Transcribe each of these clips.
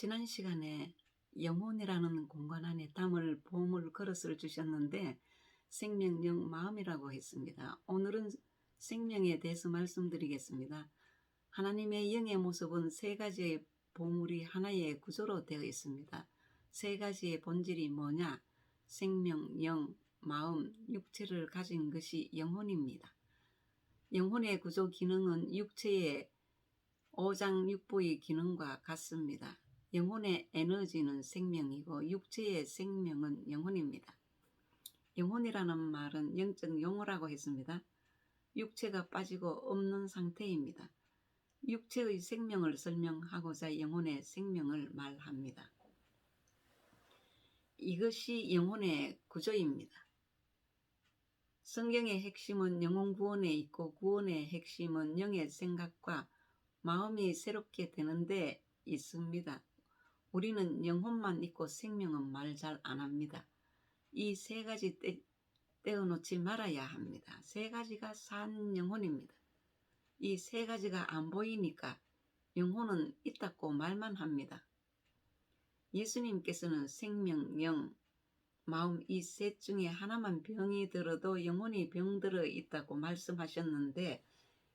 지난 시간에 영혼이라는 공간 안에 담을 보물 그릇을 주셨는데 생명, 영, 마음이라고 했습니다. 오늘은 생명에 대해서 말씀드리겠습니다. 하나님의 영의 모습은 세 가지의 보물이 하나의 구조로 되어 있습니다. 세 가지의 본질이 뭐냐? 생명, 영, 마음, 육체를 가진 것이 영혼입니다. 영혼의 구조 기능은 육체의 오장육부의 기능과 같습니다. 영혼의 에너지는 생명이고 육체의 생명은 영혼입니다. 영혼이라는 말은 영적 용어라고 했습니다. 육체가 빠지고 없는 상태입니다. 육체의 생명을 설명하고자 영혼의 생명을 말합니다. 이것이 영혼의 구조입니다. 성경의 핵심은 영혼 구원에 있고 구원의 핵심은 영의 생각과 마음이 새롭게 되는데 있습니다. 우리는 영혼만 있고 생명은 말 잘 안 합니다. 이 세 가지 떼어놓지 말아야 합니다. 세 가지가 산 영혼입니다. 이 세 가지가 안 보이니까 영혼은 있다고 말만 합니다. 예수님께서는 생명, 영, 마음 이 셋 중에 하나만 병이 들어도 영혼이 병들어 있다고 말씀하셨는데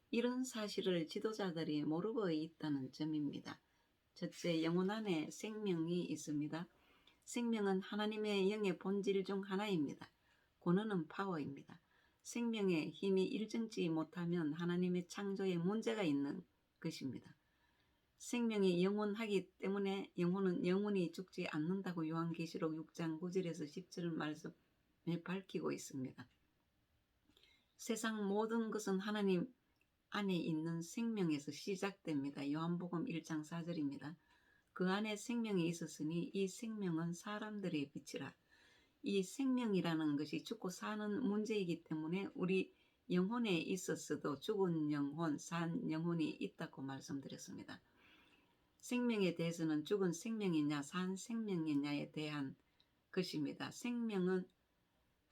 이런 사실을 지도자들이 모르고 있다는 점입니다. 첫째, 영혼 안에 생명이 있습니다. 생명은 하나님의 영의 본질 중 하나입니다. 권한은 파워입니다. 생명의 힘이 일정치 못하면 하나님의 창조에 문제가 있는 것입니다. 생명이 영원하기 때문에 영혼은 영원히 죽지 않는다고 요한계시록 6장 9절에서 10절 말씀에 밝히고 있습니다. 세상 모든 것은 하나님 안에 있는 생명에서 시작됩니다. 요한복음 1장 4절입니다. 그 안에 생명이 있었으니 이 생명은 사람들의 빛이라. 이 생명이라는 것이 죽고 사는 문제이기 때문에 우리 영혼에 있었어도 죽은 영혼, 산 영혼이 있다고 말씀드렸습니다. 생명에 대해서는 죽은 생명이냐 산 생명이냐에 대한 것입니다. 생명은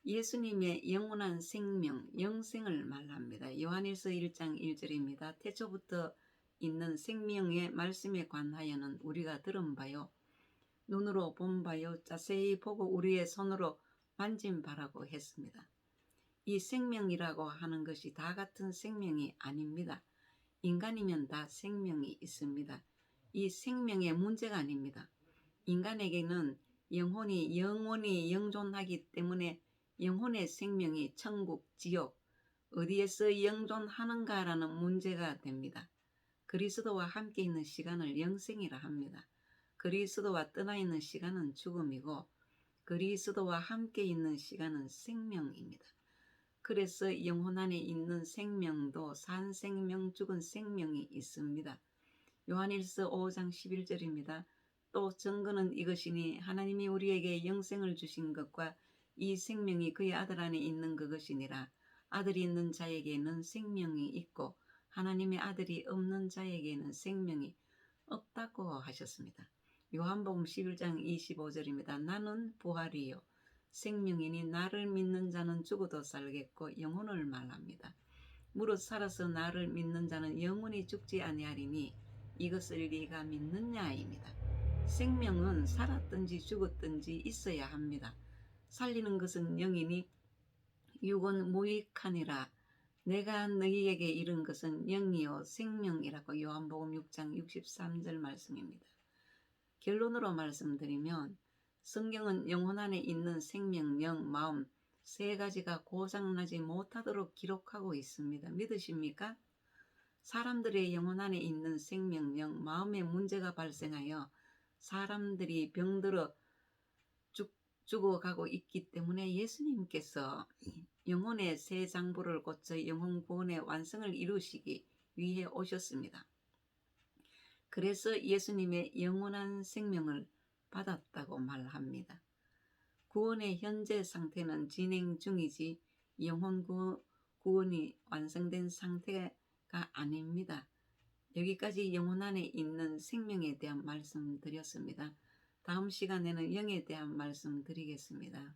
예수님의 영원한 생명, 영생을 말합니다. 요한일서 1장 1절입니다. 태초부터 있는 생명의 말씀에 관하여는 우리가 들은 바요, 눈으로 본 바요, 자세히 보고 우리의 손으로 만진 바라고 했습니다. 이 생명이라고 하는 것이 다 같은 생명이 아닙니다. 인간이면 다 생명이 있습니다. 이 생명의 문제가 아닙니다. 인간에게는 영혼이 영원히 영존하기 때문에 영혼의 생명이 천국, 지옥, 어디에서 영존하는가라는 문제가 됩니다. 그리스도와 함께 있는 시간을 영생이라 합니다. 그리스도와 떠나 있는 시간은 죽음이고 그리스도와 함께 있는 시간은 생명입니다. 그래서 영혼 안에 있는 생명도 산 생명, 죽은 생명이 있습니다. 요한일서 5장 11절입니다. 또 증거는 이것이니 하나님이 우리에게 영생을 주신 것과 이 생명이 그의 아들 안에 있는 그것이니라. 아들이 있는 자에게는 생명이 있고 하나님의 아들이 없는 자에게는 생명이 없다고 하셨습니다. 요한복음 11장 25절입니다. 나는 부활이요 생명이니 나를 믿는 자는 죽어도 살겠고 영혼을 말합니다. 무릇 살아서 나를 믿는 자는 영원히 죽지 아니하리니 이것을 네가 믿느냐입니다. 생명은 살았든지 죽었든지 있어야 합니다. 살리는 것은 영이니 육은 무익하니라. 내가 너희에게 이른 것은 영이요 생명이라고 요한복음 6장 63절 말씀입니다. 결론으로 말씀드리면 성경은 영혼 안에 있는 생명, 영, 마음 세 가지가 고장나지 못하도록 기록하고 있습니다. 믿으십니까? 사람들의 영혼 안에 있는 생명, 영, 마음의 문제가 발생하여 사람들이 병들어 죽어가고 있기 때문에 예수님께서 영혼의 새 장부를 고쳐 영혼 구원의 완성을 이루시기 위해 오셨습니다. 그래서 예수님의 영원한 생명을 받았다고 말합니다. 구원의 현재 상태는 진행 중이지 영혼 구원이 완성된 상태가 아닙니다. 여기까지 영혼 안에 있는 생명에 대한 말씀 드렸습니다. 다음 시간에는 영에 대한 말씀 드리겠습니다.